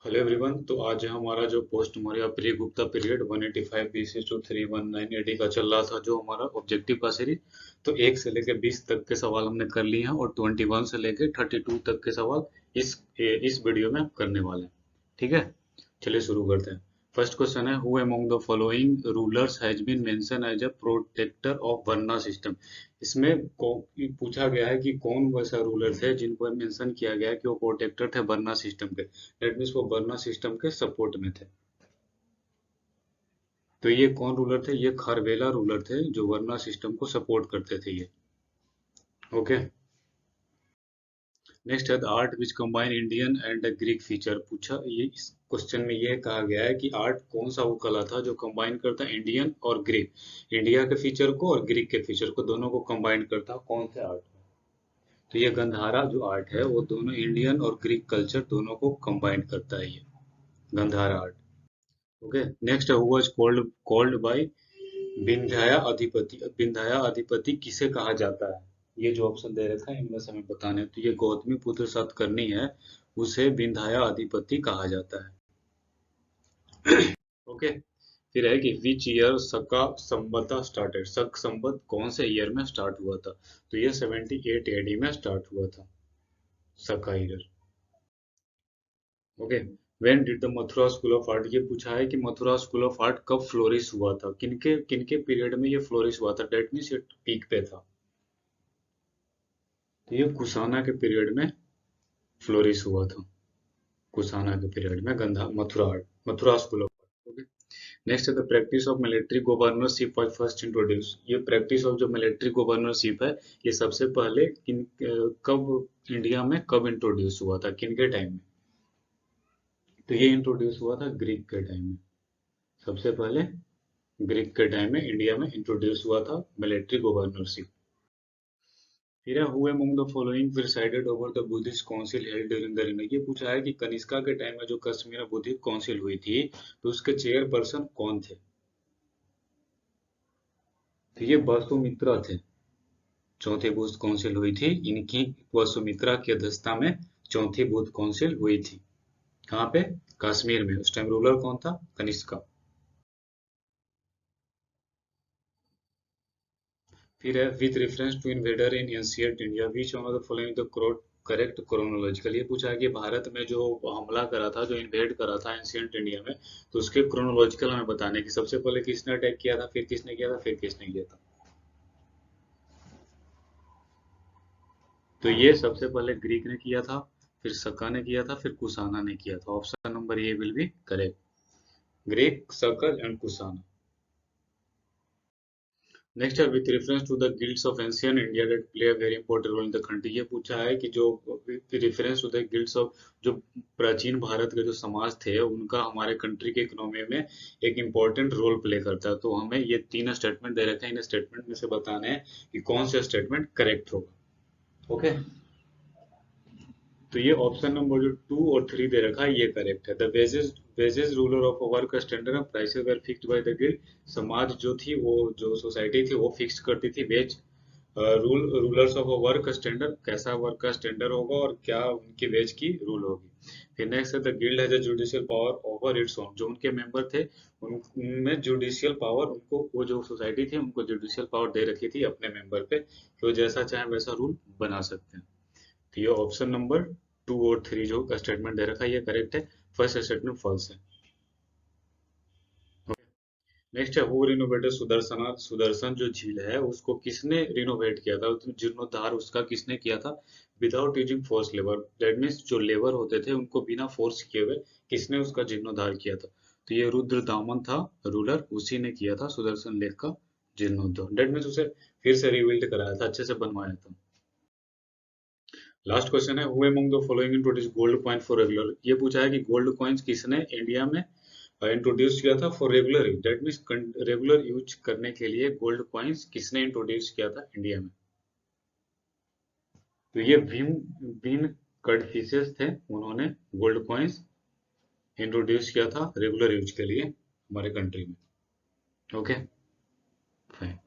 Hello everyone. तो आज हमारा जो post Maurya pre Gupta period 185 BC to 319 AD का चल रहा था, जो हमारा ऑब्जेक्टिव का सीरीज। तो 1 से लेके 20 तक के सवाल हमने कर लिए हैं और 21 से लेके 32 तक के सवाल इस वीडियो में हम करने वाले हैं। ठीक है, चलिए शुरू करते हैं। फर्स्ट क्वेश्चन है, who among the following rulers has been mention as a protector of varna system. इसमें पूछा गया है कि कौन वैसा रूलर थे जिनको मेंशन किया गया है कि वो प्रोटेक्टर थे वर्ना सिस्टम के। दैट मीन्स वो वर्ना सिस्टम के सपोर्ट में थे। तो ये कौन रूलर थे? ये खारवेला रूलर थे जो वर्ना सिस्टम को सपोर्ट करते थे ये। ओके, नेक्स्ट है the art which combine Indian and Greek feature. पूछा ये इस क्वेश्चन में ये कहा गया है कि आर्ट कौन सा वो कला था जो कंबाइन करता है इंडियन और ग्रीक, इंडिया के फीचर को और ग्रीक के फीचर को, दोनों को कंबाइन करता। कौन से आर्ट? तो ये गंधारा जो आर्ट है वो दोनों इंडियन और ग्रीक कल्चर दोनों को कंबाइन करता है, ये गंधारा आर्ट। ओके, नेक्स्ट है हु वाज कॉल्ड बाय विंध्याया अधिपति। विंध्याया अधिपति किसे कहा जाता है? ये जो ऑप्शन दे रखा है इनमें से हमें बताना है। तो ये गौतमी पुत्र सतकर्णी है, उसे विंध्याया अधिपति कहा जाता है। ओके, फिर है कि which year Shaka Samvat started. शक संवत कौन से ईयर में स्टार्ट हुआ था? तो ये 78 एडी में स्टार्ट हुआ था Shaka year. Okay, when did the Mathura school of art. ये पूछा है कि मथुरा स्कूल ऑफ आर्ट कब फ्लोरिश हुआ था, किनके किनके पीरियड में ये फ्लोरिश हुआ था। डेट मीन्स ये पीक पे था। तो ये कुशाना के पीरियड में फ्लोरिश हुआ था। कुशाना के पीरियड में Gandhara Mathura art, Mathura school of art. Okay, next है the practice of military governorship was first introduce. ये प्रैक्टिस ऑफ जो मिलिट्री गवर्नरशिप है ये सबसे पहले कब इंडिया में कब इंट्रोड्यूस हुआ था, किन के टाइम में? तो ये इंट्रोड्यूस हुआ था ग्रीक के टाइम में। सबसे पहले ग्रीक के टाइम में इंडिया में इंट्रोड्यूस हुआ था मिलिट्री गवर्नरशिप। फिर है who among the following presided over the Buddhist council held during the Rina. ये पूछा है कि कनिष्का के टाइम में जो कश्मीर बुद्धिस्ट काउंसिल हुई थी तो उसके चेयरपर्सन कौन थे? तो ये वसुमित्रा थे। चौथी बुद्ध काउंसिल हुई थी इनकी, वसुमित्रा की अध्यक्षता में चौथी बुद्ध काउंसिल हुई थी। कहाँ पे? कश्मीर में। उस टाइम रूलर कौन था? कनिष्का। फिर है with reference to invader in ancient India which one of the following the correct chronological. ये पूछा है कि भारत में जो हमला करा था, जो इन्वेड करा था एंशिएंट इंडिया में, तो उसके क्रोनोलॉजिकल हमें बताने की सबसे पहले किसने अटैक किया था, फिर किसने किया था, फिर किसने किया था। तो ये सबसे पहले ग्रीक ने किया था, फिर सक्का ने किया था, फिर कुशाना ने किया था। Option number A will be correct, Greek, Saka and Kushana. Next है with reference to the guilds of ancient India that play a very important role in the country. ये पूछा है कि जो reference to the guilds of, जो प्राचीन भारत के जो समाज थे उनका हमारे कंट्री के इकोनॉमी में एक इम्पोर्टेंट रोल प्ले करता है। तो हमें ये तीन स्टेटमेंट दे रखे हैं, इन स्टेटमेंट में से बताने हैं कि कौन सा स्टेटमेंट करेक्ट होगा। ओके, तो ये ऑप्शन नंबर जो 2 और 3 दे रखा है ये करेक्ट है। The wages ruler of work standard and prices were fixed by the guild. समाज जो थी, वो जो सोसाइटी थी वो फिक्स करती थी wage. Rulers of work standard, कैसा वर्क का स्टैंडर्ड होगा और क्या उनकी वेज की रूल होगी। फिर नेक्स्ट है the guild has a judicial power over its own. जो उनके मेंबर थे उनमें जुडिशियल पावर, उनको वो जो सोसाइटी थी उनको जुडिशियल पावर दे रखी थी अपने मेंबर पे कि वो जैसा चाहे वैसा रूल बना सकते हैं। तो ये ऑप्शन नंबर 2 और 3 जो स्टेटमेंट दे रखा है ये करेक्ट है। फर्स्ट स्टेटमेंट फॉल्स है। नेक्स्ट है हु रिनोवेटेड सुदर्शन। सुदर्शन जो झील है उसको किसने रिनोवेट किया था, जीर्णोद्धार उसका किसने किया था? Without using force labour. That means जो लेबर होते थे उनको बिना फोर्स किए हुए किसने उसका जीर्णोद्धार किया था? तो ये रुद्र दामन था रूलर, उसी ने किया था सुदर्शन लेक का जीर्णोद्धार। दैट मीन्स उसे फिर से रिबिल्ड कराया था, अच्छे से बनवाया था। लास्ट क्वेश्चन है who among the following introduce gold coin for regular. ये पूछा है कि गोल्ड कॉइन्स किसने इंडिया में इंट्रोड्यूस किया था for regular use. That means regular use करने के लिए गोल्ड कॉइन्स किसने इंट्रोड्यूस किया था इंडिया में? तो ये भीम भीम कड़फिसेस थे, उन्होंने गोल्ड कॉइन्स इंट्रोड्यूस किया था रेगुलर यूज के लिए हमारे कंट्री में। Okay, fine.